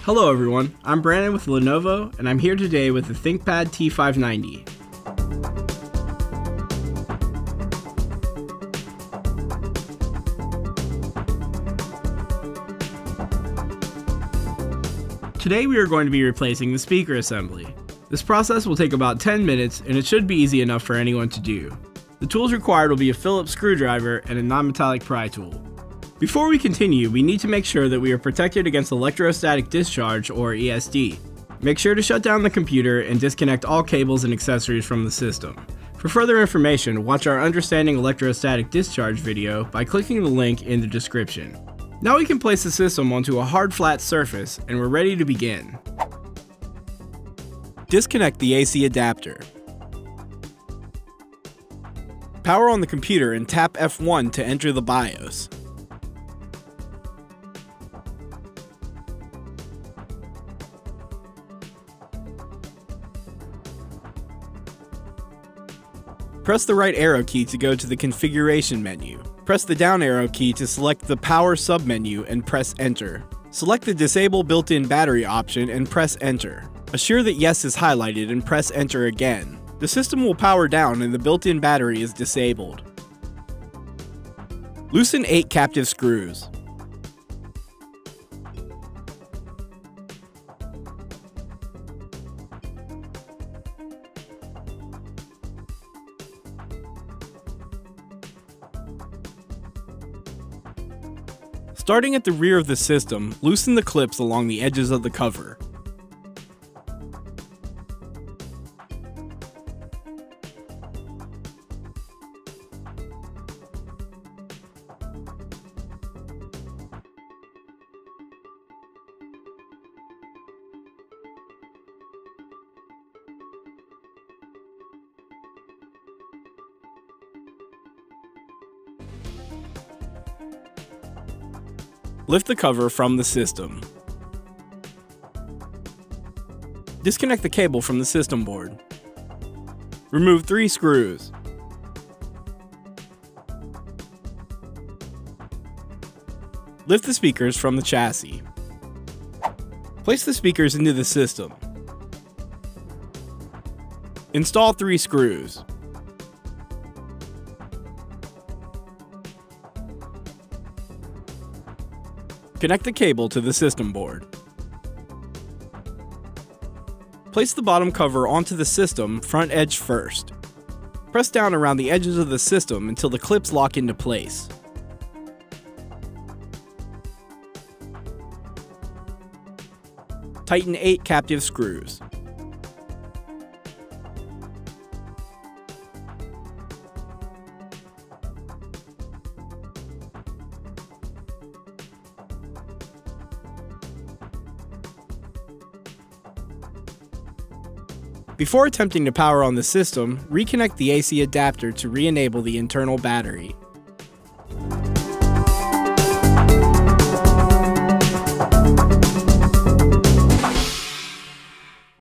Hello everyone, I'm Brandon with Lenovo, and I'm here today with the ThinkPad T590. Today we are going to be replacing the speaker assembly. This process will take about 10 minutes, and it should be easy enough for anyone to do. The tools required will be a Phillips screwdriver and a non-metallic pry tool. Before we continue, we need to make sure that we are protected against electrostatic discharge, or ESD. Make sure to shut down the computer and disconnect all cables and accessories from the system. For further information, watch our Understanding Electrostatic Discharge video by clicking the link in the description. Now we can place the system onto a hard flat surface, and we're ready to begin. Disconnect the AC adapter. Power on the computer and tap F1 to enter the BIOS. Press the right arrow key to go to the configuration menu. Press the down arrow key to select the power submenu and press enter. Select the disable built-in battery option and press enter. Assure that yes is highlighted and press enter again. The system will power down and the built-in battery is disabled. Loosen 8 captive screws. Starting at the rear of the system, loosen the clips along the edges of the cover. Lift the cover from the system. Disconnect the cable from the system board. Remove 3 screws. Lift the speakers from the chassis. Place the speakers into the system. Install 3 screws. Connect the cable to the system board. Place the bottom cover onto the system front edge first. Press down around the edges of the system until the clips lock into place. Tighten 8 captive screws. Before attempting to power on the system, reconnect the AC adapter to re-enable the internal battery.